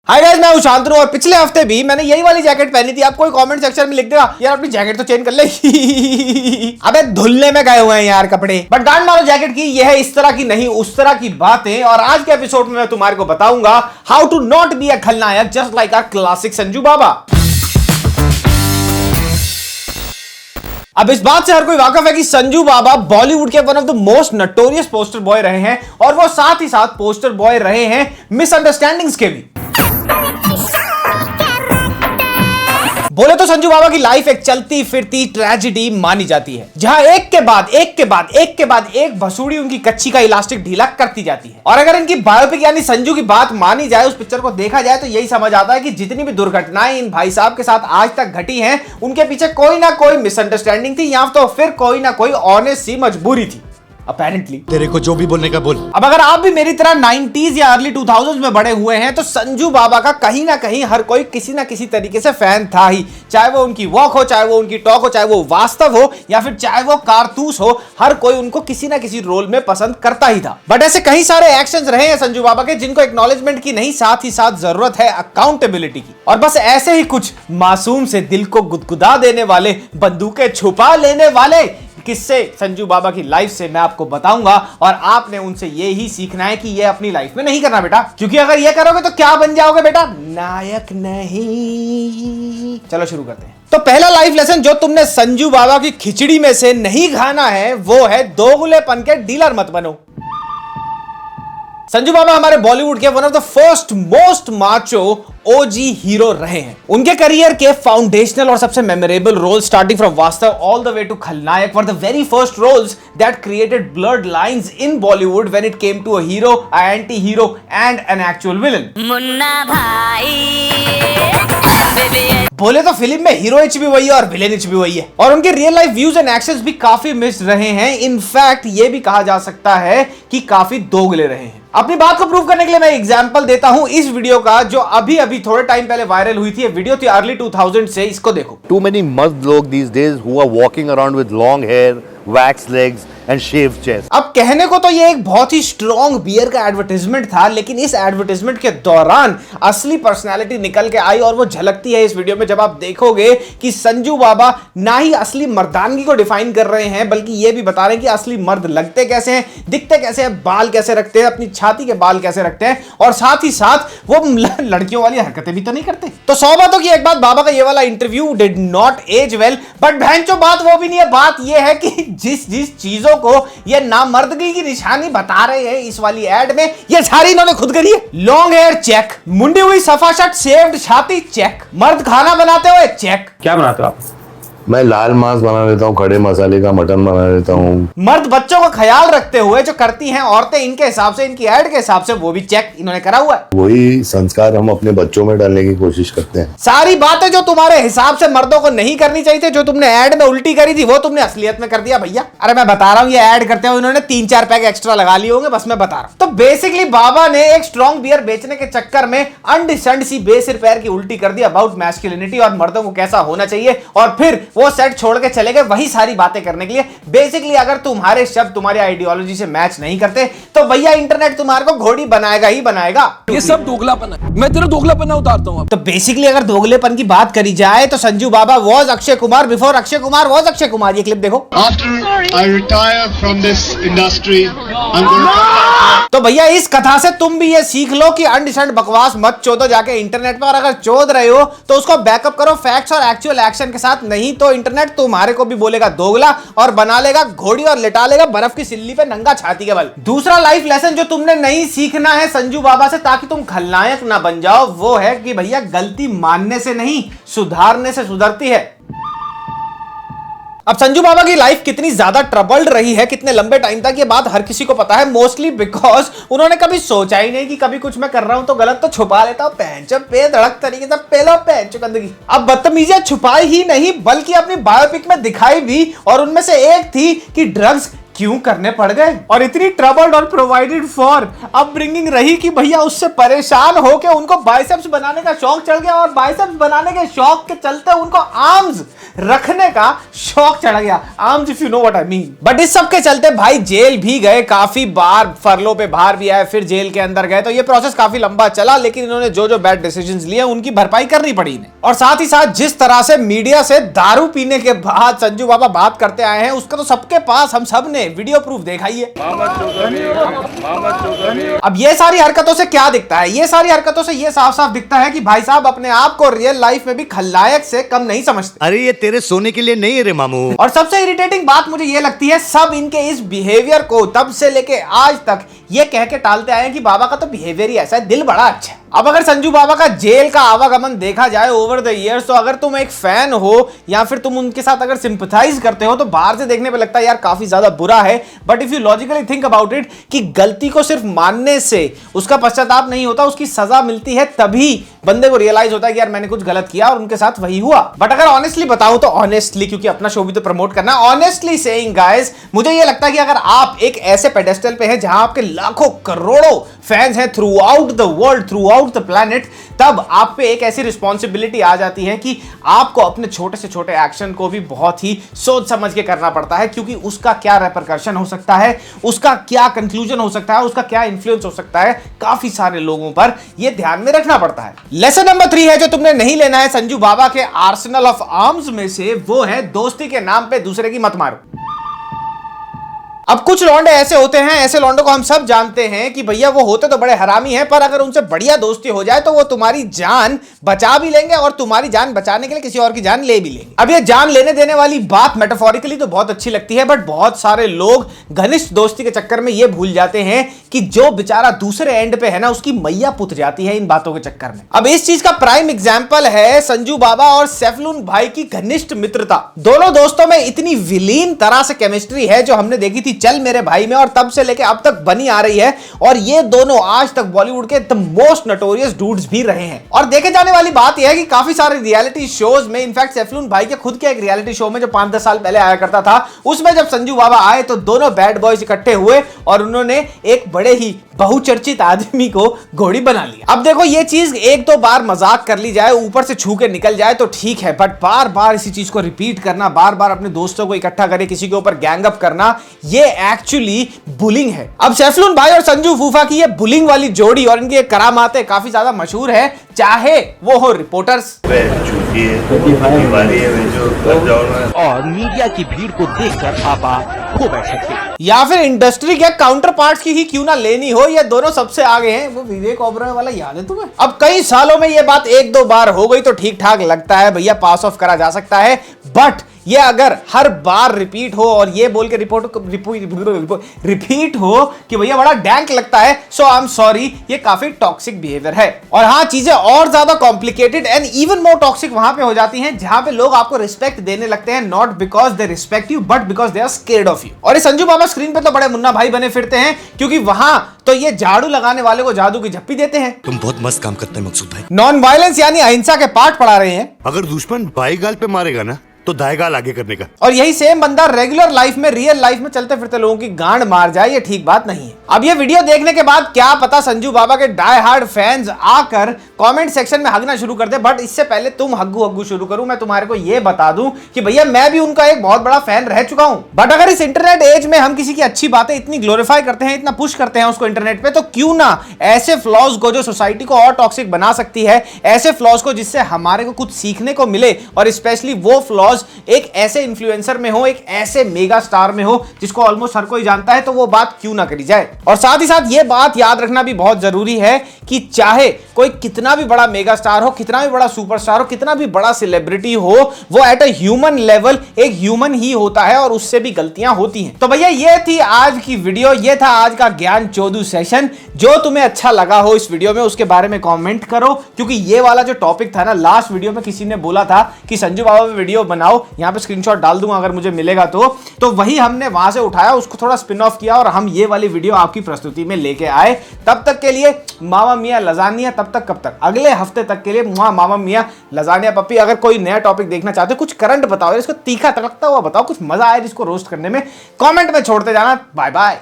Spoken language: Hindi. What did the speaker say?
हाय गाइस, मैं शांतनु और पिछले हफ्ते भी मैंने यही वाली जैकेट पहनी थी। आप कोई कमेंट सेक्शन में लिख देगा यार अपनी जैकेट तो चेंज कर ले। अबे धुलने में गए हुए हैं यार कपड़े। बट गांड मारो जैकेट की, यह है इस तरह की नहीं उस तरह की बातें। और आज के एपिसोड में मैं तुम्हारे को बताऊंगा how to not be a खलनायक just like our classic Sanju Baba. अब इस बात से हर कोई वाकिफ है कि संजू बाबा बॉलीवुड के one of the most notorious poster boy रहे हैं और वो साथ ही साथ पोस्टर बॉय रहे हैं मिसअंडरस्टैंडिंग्स के भी। बोले तो संजू बाबा की लाइफ एक चलती फिरती ट्रेजेडी मानी जाती है, जहां एक के बाद एक भसूड़ी उनकी कच्ची का इलास्टिक ढीला करती जाती है। और अगर इनकी बायोपिक यानी संजू की बात मानी जाए, उस पिक्चर को देखा जाए तो यही समझ आता है कि जितनी भी दुर्घटनाएं इन भाई साहब के साथ आज तक घटी हैं, उनके पीछे कोई ना कोई मिसअंडरस्टैंडिंग थी या तो फिर कोई ना कोई ऑनेस्ट सी मजबूरी थी। Apparently. तेरे को जो भी बोलने का बोल। अब अगर आप भी मेरी तरह 90s या अर्ली 2000s में बड़े हुए हैं तो संजू बाबा का कहीं ना कहीं हर कोई किसी ना किसी तरीके से फैन था ही। चाहे वो उनकी वॉक हो, चाहे वो उनकी टॉक हो, चाहे वो वास्तव हो या फिर चाहे वो कारतूस हो, हर कोई उनको किसी ना किसी रोल में पसंद करता ही था। बट ऐसे कई सारे एक्शंस रहे हैं संजू बाबा के जिनको एक्नॉलेजमेंट की नहीं, साथ ही साथ जरूरत है अकाउंटेबिलिटी की। और बस ऐसे ही कुछ मासूम से दिल को गुदगुदा देने वाले, बंदूकें छुपा लेने वाले किस्से संजू बाबा की लाइफ से मैं आपको बताऊंगा। और आपने उनसे ये ही सीखना है कि ये अपनी लाइफ में नहीं करना बेटा, क्योंकि अगर ये करोगे तो क्या बन जाओगे बेटा, नायक नहीं। चलो शुरू करते हैं। तो पहला लाइफ लेसन जो तुमने संजू बाबा की खिचड़ी में से नहीं खाना है वो है दोगलेपन के डीलर मत बनो। संजू बाबा हमारे बॉलीवुड के one of the first most macho OG hero रहे हैं। उनके करियर के फाउंडेशनल और सबसे memorable role starting from Vaastav all the way to Khalnayak were the very first roles that created blood lines in Bollywood when it came to a hero, a anti hero and an actual villain. Munna Bhai बोले तो फिल्म में हीरो एच भी वही है और विलेन एच भी वही है। और उनके real life views and actions भी काफी मिस रहे हैं। इनफैक्ट ये भी कहा जा सकता है कि काफी दोगले रहे हैं। अपनी बात को प्रूव करने के लिए मैं एग्जांपल देता हूं इस वीडियो का जो अभी थोड़े टाइम पहले वायरल हुई थी। ये वीडियो थी अर्ली 2000 से, इसको देखो। Too many must लोग these days who are walking around with long hair, waxed legs and shaved chest. अब कहने को तो ये एक बहुत ही स्ट्रॉन्ग बियर का एडवर्टाइजमेंट था, लेकिन इस एडवर्टाइजमेंट के दौरान असली पर्सनालिटी निकल के आई और वो झलकती है इस वीडियो में। जब आप देखोगे कि संजू बाबा ना ही असली मर्दानगी को डिफाइन कर रहे हैं, बल्कि ये भी बता रहे हैं कि असली मर्द लगते कैसे हैं, दिखते कैसे हैं, बाल कैसे रखते हैं, अपनी छाती के बाल कैसे रखते हैं, और साथ ही साथ वो लड़कियों वाली हरकतें भी तो नहीं करते। तो 100 बातों की एक बात, बाबा का ये वाला interview did not age well. But भैंचो बात वो भी नहीं है, बात ये है कि जिस चीजों को ये नामर्दगी की निशानी बता रहे हैं इस वाली एड में, ये सारी इन्होंने खुद करी है। लॉन्ग हेयर चेक, मुंडी हुई सफा शर्ट, शेव्ड छाती चेक, मर्द खाना बनाते हुए चेक। क्या बनाते हो आप? मैं लाल मांस बना लेता हूँ, खड़े मसाले का मटन बना लेता हूँ। मर्द बच्चों का ख्याल रखते हुए जो करती हैं औरतें इनके हिसाब से, इनकी एड के हिसाब से, वो भी चेक इन्होंने करा हुआ है। वही संस्कार हम अपने बच्चों में डालने की कोशिश करते हैं। सारी बातें जो तुम्हारे हिसाब से मर्दों को नहीं करनी चाहिए थी, जो तुमने एड में उल्टी करी थी, वो तुमने असलियत में कर दिया भैया। अरे मैं बता रहा हूँ, ये एड करते हुए इन्होंने 3-4 पैक एक्स्ट्रा लगा लिए होंगे, बस मैं बता रहा हूँ। तो बेसिकली बाबा ने एक स्ट्रॉन्ग बियर बेचने के चक्कर में अंडसंड सी बेसिर पैर की उल्टी कर दी अबाउट मैस्कुलिनिटी और मर्दों को कैसा होना चाहिए, और फिर वो सेट छोड़ के चले गए वही सारी बातें करने के लिए। बेसिकली अगर तुम्हारे शब्द तुम्हारी आइडियोलॉजी से मैच नहीं करते तो भैया इंटरनेट तुम्हारे को घोड़ी बनाएगा ही बनाएगा। ये सब दोगलापन है, मैं तेरा दोगलापन उतारता हूं। तो बेसिकली अगर दोगलेपन की बात करी जाए तो Sanju Baba was Akshay Kumar before Akshay Kumar was Akshay Kumar. ये क्लिप देखो। After I retire from this industry, I'm going तो भैया इस कथा से तुम भी ये सीख लो कि अंडसंड बकवास मत चोदो जाके इंटरनेट पर। अगर चोद रहे हो तो उसको बैकअप करो फैक्ट्स और एक्चुअल एक्शन के साथ, नहीं तो इंटरनेट तुम्हारे को भी बोलेगा दोगला और बना लेगा घोड़ी और लिटा लेगा बर्फ की सिल्ली पे नंगा छाती के बल। दूसरा लाइफ लेसन जो तुमने नहीं सीखना है संजू बाबा से ताकि तुम खलनायक ना बन जाओ, वो है कि भैया गलती मानने से नहीं सुधारने से सुधरती है। अब संजू बाबा की लाइफ कितनी ज्यादा ट्रबल्ड रही है कितने लंबे टाइम तक, ये बात हर किसी को पता है, मोस्टली बिकॉज उन्होंने कभी सोचा ही नहीं कि कभी कुछ मैं कर रहा हूं तो गलत तो छुपा लेता हूं, पेंचो पे धड़क तरीके से पेलो पेंचो गंदगी। अब बदतमीजियां छुपाई ही नहीं बल्कि अपनी बायोपिक में दिखाई भी, और उनमें से एक थी कि ड्रग्स क्यों करने पड़ गए, और इतनी ट्रबल्ड और प्रोवाइडेड फॉर अपब्रिंगिंग रही कि भैया उससे परेशान होकर उनको बाइसेप्स बनाने का शौक चढ़ गया, और बाइसेप्स बनाने के शौक के चलते उनको आर्म्स रखने का शौक चढ़ गया। Arms, if you know what I mean. But इस सब के चलते भाई जेल भी गए, काफी बार फरलो पे बाहर भी आए, फिर जेल के अंदर गए। तो ये प्रोसेस काफी लंबा चला, लेकिन इन्होंने जो जो बैड डिसीजंस लिए उनकी भरपाई करनी पड़ी इन्हें। और साथ ही साथ जिस तरह से मीडिया से दारू पीने के बाद संजू बाबा बात करते आए हैं, उसका तो सबके पास हम सब ने वीडियो प्रूफ देखा ही है। अब ये सारी हरकतों से क्या दिखता है? ये सारी हरकतों से ये साफ साफ दिखता है कि भाई साहब अपने आप को रियल लाइफ में भी खलनायक से कम नहीं समझते। अरे ये तेरे सोने के लिए नहीं है रे मामू। और सबसे इरिटेटिंग बात मुझे ये लगती है, सब इनके इस बिहेवियर को तब से लेके आज तक ये कह के टालते आए कि बाबा का तो बिहेवियर ही ऐसा है, दिल बड़ा अच्छा है। अब अगर संजू बाबा का जेल का आवागमन देखा जाए ओवर द इयर्स, तो अगर तुम एक फैन हो या फिर तुम उनके साथ अगर सिंपथाइज करते हो तो बाहर से देखने पे लगता है यार काफी ज्यादा बुरा है। But if you logically think about it, कि गलती को सिर्फ मानने से उसका पश्चाताप नहीं होता, उसकी सजा मिलती है, तभी बंदे को रियलाइज होता है कि यार मैंने कुछ गलत किया, और उनके साथ वही हुआ। बट अगर ऑनेस्टली बताऊं तो ऑनेस्टली, क्योंकि अपना शो भी तो प्रमोट करना, ऑनेस्टली सेइंग गाइस, मुझे ये लगता है कि अगर आप एक ऐसे पेडेस्टल पे हैं जहां आपके लाखों करोड़ों फैंस हैं through out the world, through out the planet, तब आप पे एक ऐसी रिस्पॉन्सिबिलिटी आ जाती है कि आपको अपने छोटे से छोटे एक्शन को भी बहुत ही सोच समझ के करना पड़ता है, क्योंकि उसका क्या रेपरकशन हो सकता है, उसका क्या कंक्लूजन हो सकता है, उसका क्या इंफ्लुएंस हो सकता है काफी सारे लोगों पर, यह ध्यान में रखना पड़ता है। लेसन नंबर 3 है जो तुमने नहीं लेना है संजू बाबा के आर्सेनल ऑफ आर्म्स में से, वो है दोस्ती के नाम पे दूसरे की मत मारो। अब कुछ लौंडे ऐसे होते हैं, ऐसे लौंडों को हम सब जानते हैं कि भैया वो होते तो बड़े हरामी हैं, पर अगर उनसे बढ़िया दोस्ती हो जाए तो वो तुम्हारी जान बचा भी लेंगे, और तुम्हारी जान बचाने के लिए किसी और की जान ले भी लेंगे। अब ये जान लेने देने वाली बात मेटाफोरिकली तो बहुत अच्छी लगती है, बट बहुत सारे लोग घनिष्ठ दोस्ती के चक्कर में ये भूल जाते हैं कि जो बेचारा दूसरे एंड पे है ना, उसकी मैया पुत जाती है इन बातों के चक्कर में। अब इस चीज का प्राइम एग्जाम्पल है संजू बाबा और सैफुल्लाह भाई की घनिष्ठ मित्रता। दोनों दोस्तों में इतनी विलीन तरह से केमिस्ट्री है जो हमने देखी थी चल मेरे भाई में, और तब से लेके अब तक बनी आ रही है, और ये दोनों आज तक बॉलीवुड के द मोस्ट नोटोरियस डूड्स भी रहे हैं। और देखे जाने वाली बात यह है कि काफी सारे रियलिटी शोज में, इनफैक्ट सैफुल्लाह भाई के खुद के एक रियलिटी शो में जो 5-10 साल पहले आया करता था, उसमें जब संजू बाबा आए तो दोनों बैड बॉयज इकट्ठे हुए और उन्होंने एक बड़े ही बहुचर्चित आदमी को घोड़ी बना लिया। अब देखो ये चीज एक दो बार मजाक कर ली जाए, ऊपर से छू के निकल जाए तो ठीक है, बट बार बार इसी चीज को रिपीट करना, बार बार अपने दोस्तों को इकट्ठा करके किसी के ऊपर गैंग अप करना, ये एक्चुअली बुलिंग है। अब सैफुल्लाह भाई और संजू फूफा की ये बुलिंग वाली जोड़ी और इनकी करामातें काफी ज्यादा मशहूर है, चाहे वो हो रिपोर्टर्स और मीडिया की भीड़ को देखकर आप खो बैठे, या फिर इंडस्ट्री के काउंटर पार्ट्स की ही क्यों ना लेनी हो, ये दोनों सबसे आगे हैं। वो विवेक ओबरॉय वाला याद है तुम्हें? अब कई सालों में ये बात एक दो बार हो गई तो ठीक ठाक लगता है, भैया पास ऑफ करा जा सकता है, बट ये अगर हर बार रिपीट हो और ये बोल के रिपीट हो कि भैया बड़ा डैंक लगता है, सो आई एम सॉरी, ये काफी टॉक्सिक बिहेवियर है। और हाँ, चीजें और ज्यादा complicated and even more toxic वहां पे हो जाती हैं जहां पे लोग आपको रिस्पेक्ट देने लगते हैं, not because they respect you but because they are scared of you. और ये संजू बाबा स्क्रीन पे तो बड़े मुन्ना भाई बने फिरते हैं, क्योंकि वहां तो ये झाड़ू लगाने वाले को जादू की झप्पी देते हैं। तुम बहुत मस्त काम करते हैं मकसूद भाई। नॉन वायलेंस यानी अहिंसा के पाठ पढ़ा रहे हैं। अगर दुश्मन बाई गाल पे मारेगा ना तो दाएं गाल आगे करने का। और यही सेम बंदा रेगुलर लाइफ में, रियल लाइफ में चलते फिरते लोगों की गांड मार जाए, ये ठीक बात नहीं है। अब ये वीडियो देखने के बाद क्या पता संजू बाबा के डाई हार्ड फैंस आकर कमेंट सेक्शन में हगना शुरू कर दे, बट इससे पहले तुम हग्गू शुरू करूं, मैं तुम्हारे को ये बता दूं कि भैया मैं भी उनका एक बहुत बड़ा फैन रह चुका हूं। बट अगर इस इंटरनेट एज में हम किसी की अच्छी बातें इतनी ग्लोरीफाई करते हैं, इतना पुश करते हैं उसको इंटरनेट पे, तो क्यों ना ऐसे फ्लॉज को जो सोसाइटी को और टॉक्सिक बना सकती है, ऐसे फ्लॉज को जिससे हमारे को कुछ सीखने को मिले, और स्पेशली वो फ्लॉज एक ऐसे इन्फ्लुएंसर में हो, एक ऐसे मेगा स्टार में हो जिसको ऑलमोस्ट हर कोई जानता है, तो वो बात क्यों ना करी जाए। और साथ ही साथ ये बात याद रखना भी बहुत जरूरी है कि चाहे कोई कितना भी बड़ा मेगा स्टार हो, कितना भी बड़ा सुपरस्टार हो, कितना भी बड़ा सेलिब्रिटी हो, वो एट अ ह्यूमन लेवल एक ह्यूमन ही होता है और उससे भी गलतियां होती हैं। तो भैया ये थी आज की वीडियो, ये था आज का ज्ञान चोदू सेशन। जो तुम्हें अच्छा लगा हो इस वीडियो में उसके बारे में कमेंट करो, क्योंकि ये वाला जो टॉपिक था ना, लास्ट वीडियो में किसी ने बोला था कि संजू बाबा वीडियो बना बनाओ, यहाँ पे स्क्रीनशॉट डाल दूंगा अगर मुझे मिलेगा तो वही हमने वहां से उठाया, उसको थोड़ा स्पिन ऑफ किया और हम ये वाली वीडियो आपकी प्रस्तुति में लेके आए। तब तक के लिए मामा मियां लजानिया, तब तक कब तक, अगले हफ्ते तक के लिए मामा मियां लजानिया पप्पी। अगर कोई नया टॉपिक देखना चाहते हो, कुछ करंट बताओ, इसको तीखा तड़कता हुआ बताओ, कुछ मजा आए जिसको रोस्ट करने में, कमेंट में छोड़ते जाना। Bye bye.